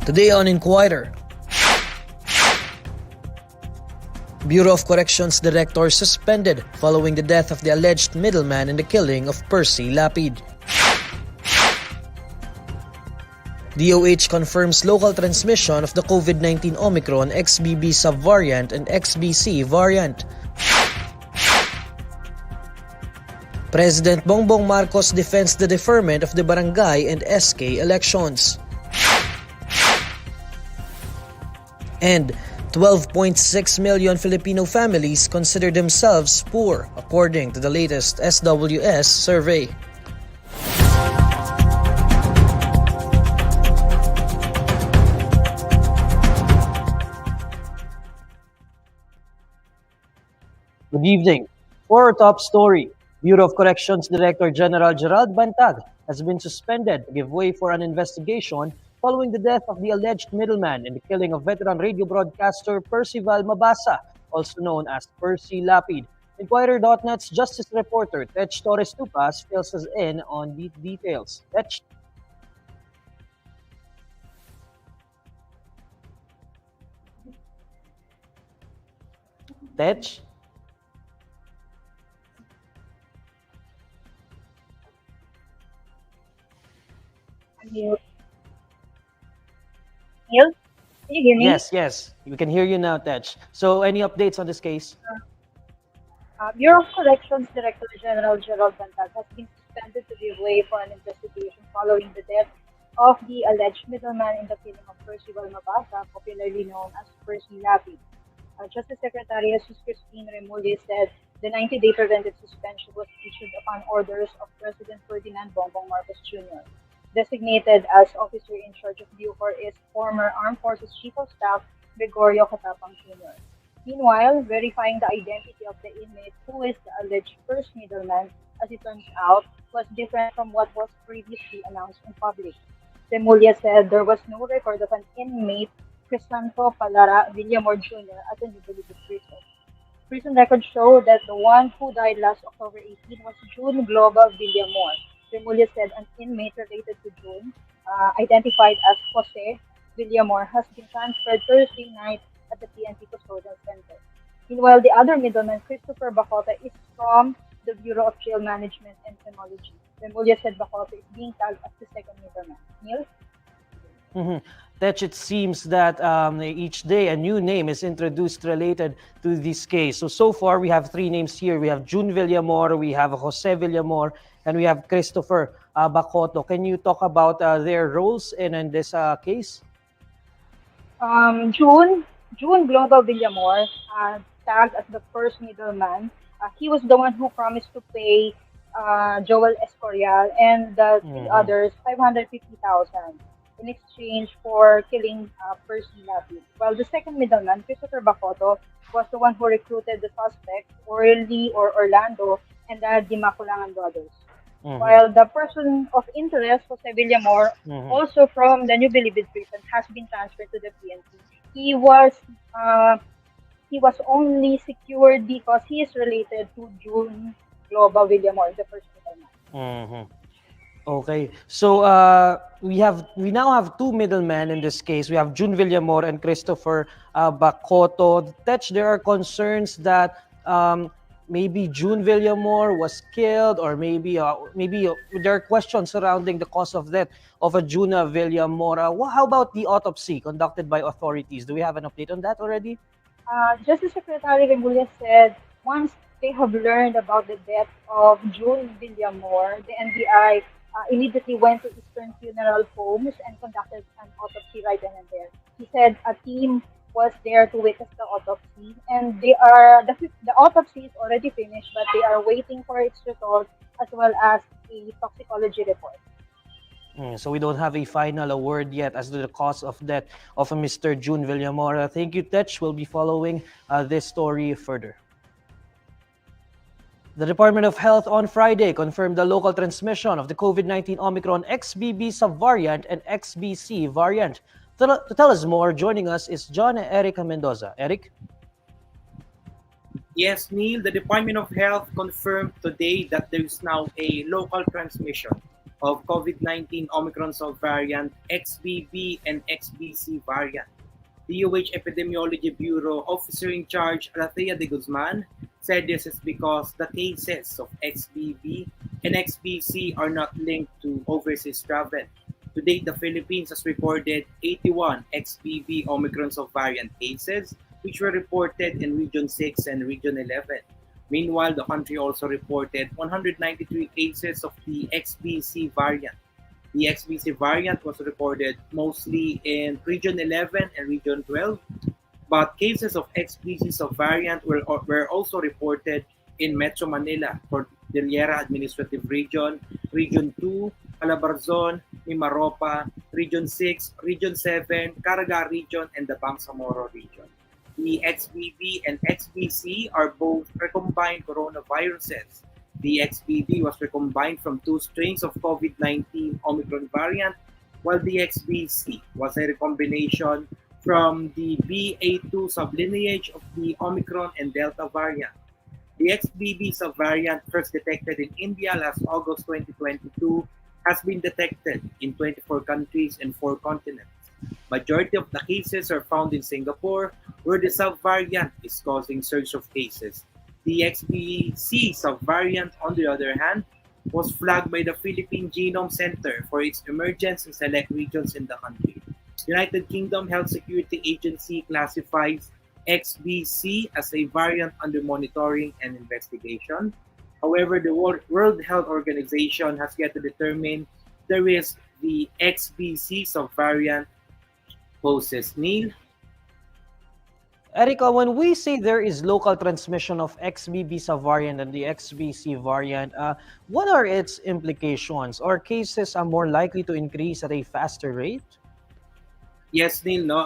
Today on Inquirer, Bureau of Corrections Director suspended following the death of the alleged middleman in the killing of Percy Lapid. DOH confirms local transmission of the COVID-19 Omicron XBB subvariant and XBC variant. President Bongbong Marcos defends the deferment of the barangay and SK elections. And 12.6 million Filipino families consider themselves poor, according to the latest SWS survey. Good evening. For our top story, Bureau of Corrections Director General Gerald Bantag has been suspended to give way for an investigation following the death of the alleged middleman in the killing of veteran radio broadcaster Percy Mabasa, also known as Percy Lapid. INQUIRER.net's justice reporter Tech Torres Tupas fills us in on the details. Tech? Tech? Neil? Neil? Can you hear me? Yes. We can hear you now, Tech. So, any updates on this case? Bureau of Corrections Director General Gerald Bantag has been suspended to give way for an investigation following the death of the alleged middleman in the killing of Percy Mabasa, popularly known as Percy Lapid. Justice Secretary Jesus Christine Remulla said the 90-day preventive suspension was issued upon orders of President Ferdinand Bongbong Marcos Jr. Designated as officer in charge of BuCor is former Armed Forces Chief of Staff Gregorio Katapang Jr. Meanwhile, verifying the identity of the inmate who is the alleged first middleman, as it turns out, was different from what was previously announced in public. Remulla said there was no record of an inmate, Crisanto Palara Villamor Jr. at the New Bilibid prison. Prison records show that the one who died last October 18 was June Global Villamor. Remulla said an inmate related to June, identified as Jose Villamor, has been transferred Thursday night at the PNP Custodial Center. Meanwhile, the other middleman, Christopher Bacota, is from the Bureau of Jail Management and Criminology. Remulla said Bacota is being tagged as the second middleman. Neil? Tech, it seems that each day a new name is introduced related to this case. So far, we have three names here. We have June Villamor, we have Jose Villamor, and we have Christopher Bacoto. Can you talk about their roles in this case? June Global Villamor, tagged as the first middleman. He was the one who promised to pay Joel Escorial and the three others $550,000 in exchange for killing Percy Lapid. While the second middleman, Christopher Bacoto, was the one who recruited the suspects, Orlando, and the Dimaculangan brothers. While the person of interest, Jose Villamor, also from the New Bilibid prison, has been transferred to the PNP. He was only secured because he is related to June Global Villamor, the first middleman. Okay, so we now have two middlemen in this case. We have June Villamor and Christopher Bacoto. There are concerns that maybe June Villamor was killed, or maybe there are questions surrounding the cause of death of a June Villamor. How about the autopsy conducted by authorities? Do we have an update on that already? Justice Secretary Remulla said once they have learned about the death of June Villamor, the NBI immediately went to Eastern Funeral Homes and conducted an autopsy right then and there. He said a team was there to witness the autopsy, and the autopsy is already finished, but they are waiting for its results as well as a toxicology report. So we don't have a final word yet as to the cause of death of Mr. June Villamor. Thank you, Tech. We'll be following this story further. The Department of Health on Friday confirmed the local transmission of the COVID-19 Omicron XBB subvariant and XBC variant. To tell us more, joining us is John Eric Mendoza. Eric? Yes, Neil, the Department of Health confirmed today that there is now a local transmission of COVID-19 Omicron subvariant XBB and XBC variant. DOH Epidemiology Bureau Officer in Charge Rathea de Guzman said this is because the cases of XBB and XBC are not linked to overseas travel. To date, the Philippines has reported 81 XBB Omicron subvariant cases, which were reported in Region 6 and Region 11. Meanwhile, the country also reported 193 cases of the XBC variant. The XBC variant was reported mostly in Region 11 and Region 12, but cases of XBC subvariant were also reported in Metro Manila, Cordillera Administrative Region, Region 2, Calabarzon, Mimaropa, Region 6, Region 7, Caraga Region, and the Bangsamoro Region. The XBB and XBC are both recombined coronaviruses. The XBB was recombined from two strains of COVID-19 Omicron variant, while the XBC was a recombination from the BA2 sublineage of the Omicron and Delta variant. The XBB subvariant, first detected in India last August 2022, has been detected in 24 countries and 4 continents. Majority of the cases are found in Singapore, where the subvariant is causing surge of cases. The XBC subvariant, on the other hand, was flagged by the Philippine Genome Center for its emergence in select regions in the country. United Kingdom Health Security Agency classifies XBC as a variant under monitoring and investigation. However, the World Health Organization has yet to determine the risk the XBC subvariant poses. Neil? Erica, when we say there is local transmission of XBB subvariant and the XBC variant, what are its implications? Are cases more likely to increase at a faster rate? Yes, Neil. No?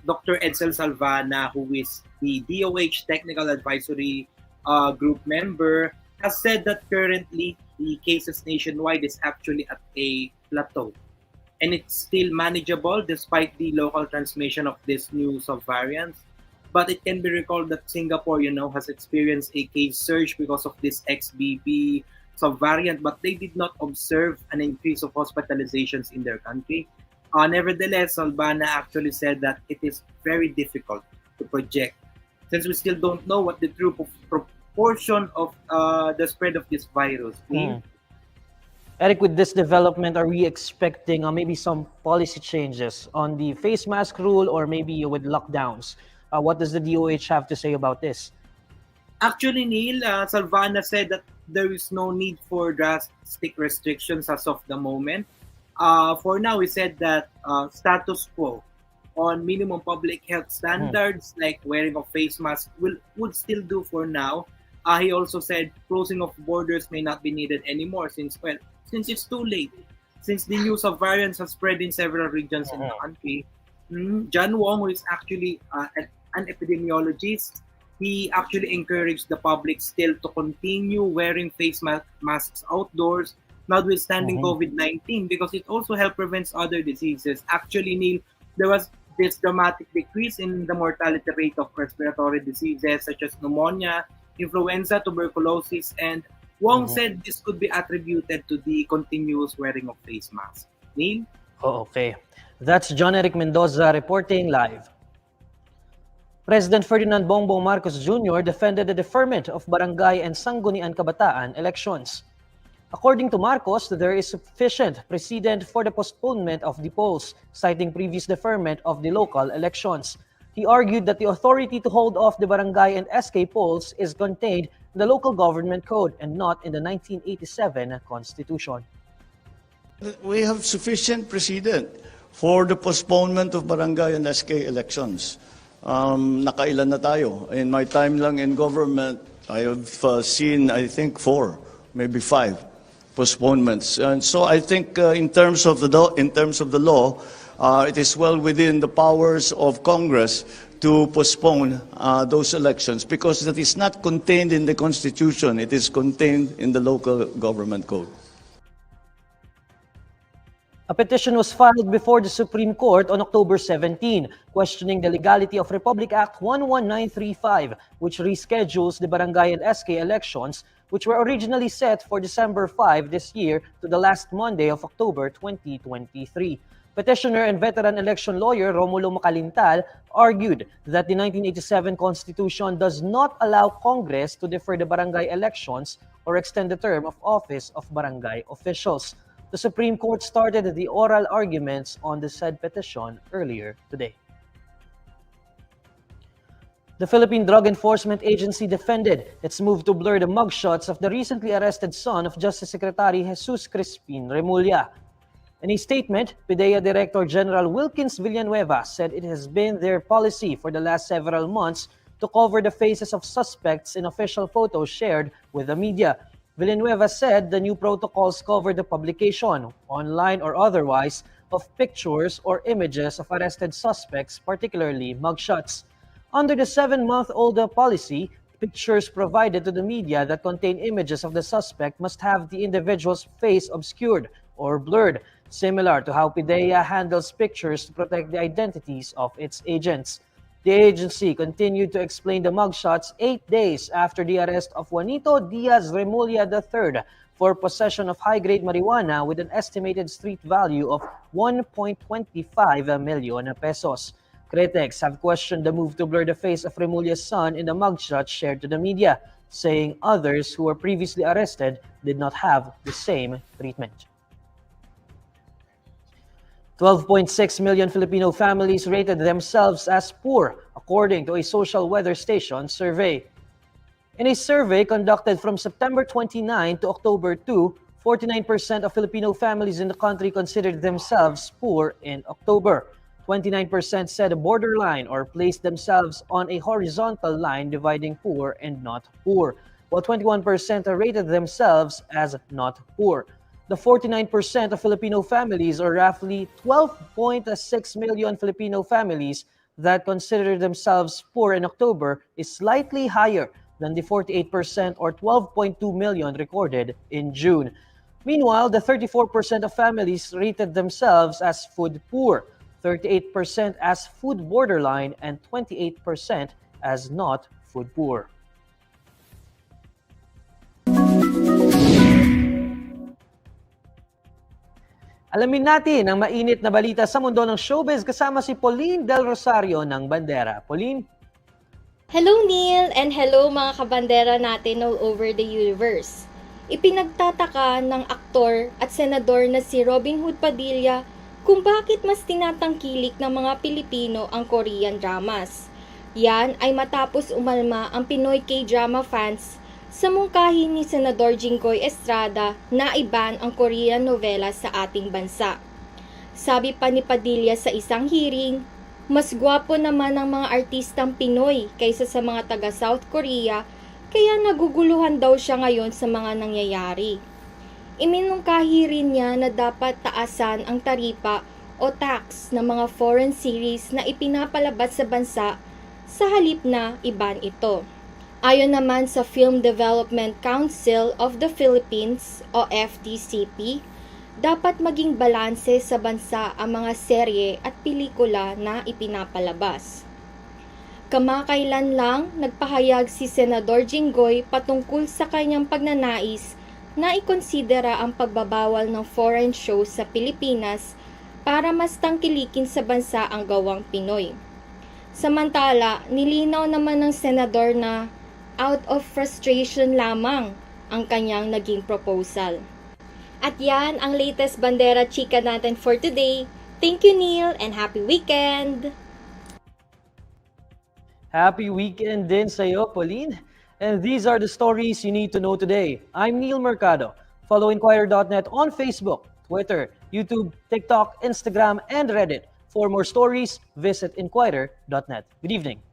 Dr. Edsel Salvana, who is the DOH Technical Advisory Group member, has said that currently the cases nationwide is actually at a plateau. And it's still manageable despite the local transmission of this new subvariants. But it can be recalled that Singapore, has experienced a case surge because of this XBB subvariant, but they did not observe an increase of hospitalizations in their country. Nevertheless, Albana actually said that it is very difficult to project since we still don't know what the true proportion of the spread of this virus is. Eric, with this development, are we expecting maybe some policy changes on the face mask rule or maybe with lockdowns? What does the DOH have to say about this? Actually, Neil, Salvana said that there is no need for drastic restrictions as of the moment. For now, he said that status quo on minimum public health standards like wearing of face masks would still do for now. He also said closing of borders may not be needed anymore since it's too late. Since the use of variants has spread in several regions in the country. John Wong, who is actually an epidemiologist, he actually encouraged the public still to continue wearing face masks outdoors, notwithstanding COVID-19, because it also helps prevent other diseases. Actually, Neil, there was this dramatic decrease in the mortality rate of respiratory diseases such as pneumonia, influenza, tuberculosis, and Wong said this could be attributed to the continuous wearing of face masks. Neil? Okay. That's John Eric Mendoza reporting live. President Ferdinand Bongbong Marcos Jr. defended the deferment of barangay and sangguniang kabataan elections. According to Marcos, there is sufficient precedent for the postponement of the polls, citing previous deferment of the local elections. He argued that the authority to hold off the barangay and SK polls is contained in the local government code and not in the 1987 Constitution. We have sufficient precedent for the postponement of barangay and SK elections. Nakailan na tayo. In my time lang in government, I have seen, I think, 4, maybe 5 postponements. And so I think in terms of the law, it is well within the powers of Congress to postpone those elections because that is not contained in the Constitution. It is contained in the local government code. A petition was filed before the Supreme Court on October 17, questioning the legality of Republic Act 11935, which reschedules the barangay and SK elections which were originally set for December 5 this year to the last Monday of October 2023. Petitioner and veteran election lawyer Romulo Macalintal argued that the 1987 Constitution does not allow Congress to defer the barangay elections or extend the term of office of barangay officials. The Supreme Court started the oral arguments on the said petition earlier today. The Philippine Drug Enforcement Agency defended its move to blur the mugshots of the recently arrested son of Justice Secretary Jesus Crispin Remulla. In a statement, PDEA Director General Wilkins Villanueva said it has been their policy for the last several months to cover the faces of suspects in official photos shared with the media. Villanueva said the new protocols cover the publication, online or otherwise, of pictures or images of arrested suspects, particularly mugshots. Under the 7-month-old policy, pictures provided to the media that contain images of the suspect must have the individual's face obscured or blurred, similar to how PDEA handles pictures to protect the identities of its agents. The agency continued to explain the mugshots 8 days after the arrest of Juanito Diaz Remulla III for possession of high-grade marijuana with an estimated street value of 1.25 million pesos. Critics have questioned the move to blur the face of Remulla's son in the mugshot shared to the media, saying others who were previously arrested did not have the same treatment. 12.6 million Filipino families rated themselves as poor, according to a social weather station survey. In a survey conducted from September 29 to October 2, 49% of Filipino families in the country considered themselves poor in October. 29% said borderline or placed themselves on a horizontal line dividing poor and not poor, while 21% rated themselves as not poor. The 49% of Filipino families, or roughly 12.6 million Filipino families that consider themselves poor in October, is slightly higher than the 48% or 12.2 million recorded in June. Meanwhile, the 34% of families rated themselves as food poor, 38% as food borderline, and 28% as not food poor. Alamin natin ang mainit na balita sa mundo ng showbiz kasama si Pauline Del Rosario ng Bandera. Pauline? Hello Neil and hello mga kabandera natin all over the universe. Ipinagtataka ng aktor at senador na si Robin Hood Padilla kung bakit mas tinatangkilik ng mga Pilipino ang Korean dramas. Yan ay matapos umalma ang Pinoy K-drama fans sa mungkahi ni Senador Jinggoy Estrada na iban ang Korean novela sa ating bansa. Sabi pa ni Padilla sa isang hearing, mas gwapo naman ang mga artistang Pinoy kaysa sa mga taga South Korea, kaya naguguluhan daw siya ngayon sa mga nangyayari. Iminungkahi rin niya na dapat taasan ang taripa o tax ng mga foreign series na ipinapalabas sa bansa sa halip na iban ito. Ayon naman sa Film Development Council of the Philippines o FDCP, dapat maging balanse sa bansa ang mga serye at pelikula na ipinapalabas. Kamakailan lang nagpahayag si Senador Jinggoy patungkol sa kanyang pagnanais na ikonsidera ang pagbabawal ng foreign shows sa Pilipinas para mas tangkilikin sa bansa ang gawang Pinoy. Samantala, nilinaw naman ng senador na out of frustration lamang ang kanyang naging proposal. At yan ang latest Bandera Chika natin for today. Thank you Neil and happy weekend! Happy weekend din sa iyo, Pauline. And these are the stories you need to know today. I'm Neil Mercado. Follow INQUIRER.net on Facebook, Twitter, YouTube, TikTok, Instagram, and Reddit. For more stories, visit INQUIRER.net. Good evening.